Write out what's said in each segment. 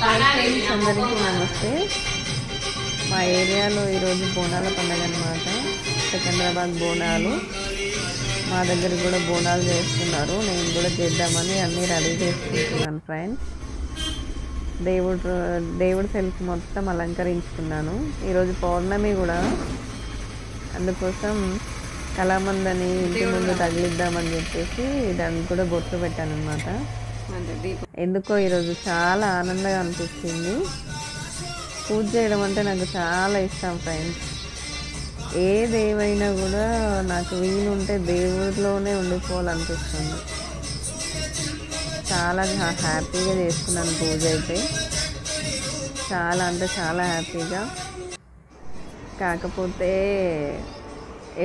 Friends అందరికీ నమస్తే. మా ఏరియాలో ఈరోజు బోనాల పండుగ అన్నమాట. సికింద్రాబాద్ బోనాలు. మా దగ్గర కూడా బోనాలు చేస్తున్నారు. నేను కూడా చేద్దామని అన్నీ రెడీ చేసుకుంటున్నాను ఫ్రెండ్స్. దేవుడి సెల్ఫ్ మొత్తం అలంకరించుకున్నాను. ఈరోజు పౌర్ణమి కూడా, అందుకోసం కళామందని ఇంటి ముందు తగిలిద్దామని చెప్పేసి దానికి కూడా బొట్లు పెట్టాను అనమాట. ఎందుకో ఈరోజు చాలా ఆనందంగా అనిపించింది. పూజ చేయడం అంటే నాకు చాలా ఇష్టం ఫ్రెండ్స్. ఏదేమైనా కూడా నాకు వీలుంటే దేవుడిలోనే ఉండిపోవాలనిపిస్తుంది. చాలా హ్యాపీగా చేసుకున్నాను పూజ అయితే. చాలా అంటే చాలా హ్యాపీగా. కాకపోతే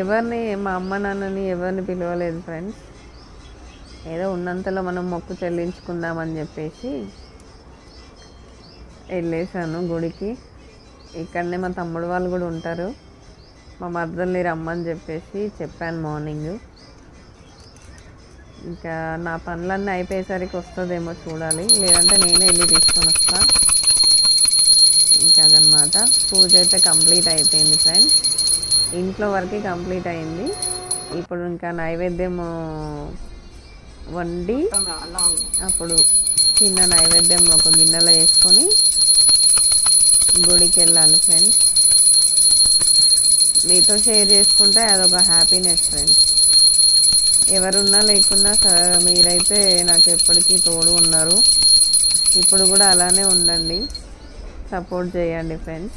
ఎవరిని, మా అమ్మ నాన్నని ఎవరిని పిలవలేదు ఫ్రెండ్స్. ఏదో ఉన్నంతలో మనం మొక్కు చెల్లించుకుందామని చెప్పేసి వెళ్ళేసాను గుడికి. ఇక్కడనే మా తమ్ముడు వాళ్ళు కూడా ఉంటారు. మా మరదల్ని రమ్మని చెప్పేసి చెప్పాను మార్నింగ్. ఇంకా నా పనులన్నీ అయిపోయేసరికి వస్తుందేమో చూడాలి, లేదంటే నేనే వెళ్ళి తీసుకొని వస్తా. ఇంకా అదనమాట. పూజ అయితే కంప్లీట్ అయిపోయింది ఫ్రెండ్స్. ఇంట్లో వరకు కంప్లీట్ అయింది. ఇప్పుడు ఇంకా నైవేద్యం వండి అప్పుడు చిన్న నైవేద్యం ఒక గిన్నెలో వేసుకొని గుడికి వెళ్ళాలి ఫ్రెండ్స్. మీతో షేర్ చేసుకుంటే అదొక హ్యాపీనెస్ ఫ్రెండ్స్. ఎవరున్నా లేకున్నా మీరైతే నాకు ఎప్పటికీ తోడు ఉన్నారు. ఇప్పుడు కూడా అలానే ఉండండి, సపోర్ట్ చేయండి ఫ్రెండ్స్.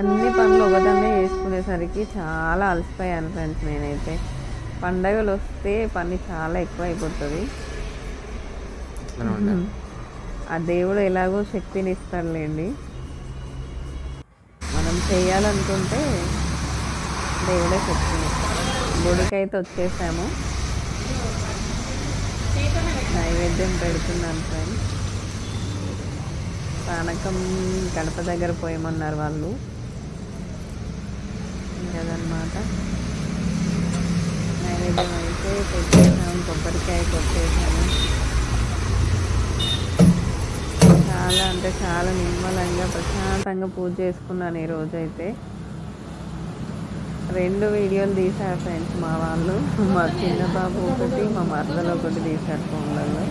అన్ని పనులు ఒకదాన్నే చేసుకునేసరికి చాలా అలసిపోయాను ఫ్రెండ్స్. నేనైతే పండగలు వస్తే పని చాలా ఎక్కువ అయిపోతుంది. ఆ దేవుడు ఎలాగో శక్తిని ఇస్తాడులేండి. మనం చేయాలనుకుంటే దేవుడే శక్తిని ఇస్తాడు. గుడికైతే వచ్చేసాము. నైవేద్యం పెడుతున్నాను ఫ్రెండ్స్. పానకం గడప దగ్గర పోయమన్నారు వాళ్ళు. ఇంకదనమాట. నైవేద్యం అయితే పెట్టేసాము. కొబ్బరికాయ కొట్టేసాము. చాలా అంటే చాలా నిమ్మలంగా ప్రశాంతంగా పూజ చేసుకున్నాను ఈరోజైతే. 2 వీడియోలు తీశారు ఫ్రెండ్స్ మా వాళ్ళు. మా చిన్న బాబు ఒకటి, మా మరదలు ఒకటి తీశారు ఫోన్లలో.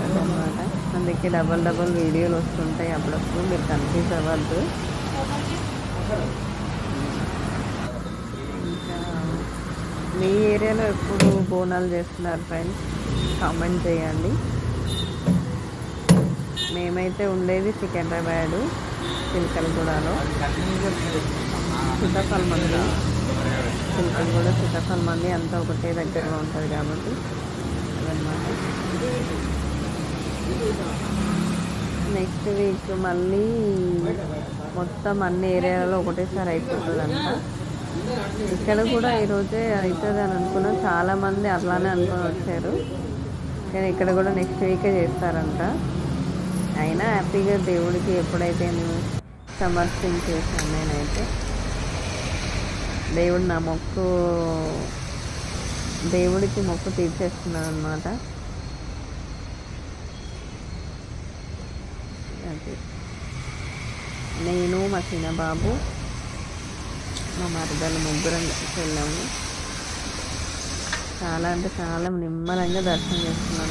అదనమాట. అందుకే డబల్ వీడియోలు వస్తుంటాయి అప్పుడప్పుడు, మీరు కన్ఫ్యూజ్ అవ్వద్దు. ఇంకా మీ ఏరియాలో ఎప్పుడు బోనాలు చేస్తున్నారు ఫ్రెండ్స్? కామెంట్ చేయండి. మేమైతే ఉండేది సికింద్రాబాద్ చిలకలగూడలో. సీతాఫల్ మంది, చిలకలగూడ సీతాఫల్ మంది అంతా ఒకటే దగ్గరలో ఉంటుంది కాబట్టి అదనమాట. నెక్స్ట్ వీక్ మళ్ళీ మొత్తం అన్ని ఏరియాలలో ఒకటేసారి అయిపోతుందంట. ఇక్కడ కూడా ఈరోజే అవుతుంది అని అనుకున్నాం. చాలామంది అట్లానే అనుకుని వచ్చారు, కానీ ఇక్కడ కూడా నెక్స్ట్ వీకే చేస్తారంట. అయినా హ్యాపీగా దేవుడికి ఎప్పుడైతే నేను సమర్పించేసాను. నేనైతే దేవుడికి మొక్కు తీర్చేస్తున్నాను అనమాట. నేను, మా చిన్న బాబు, మా మరదలు ముగ్గురం వెళ్ళాము. చాలా అంటే చాలా నిమ్మలంగా దర్శనం చేసుకున్నాను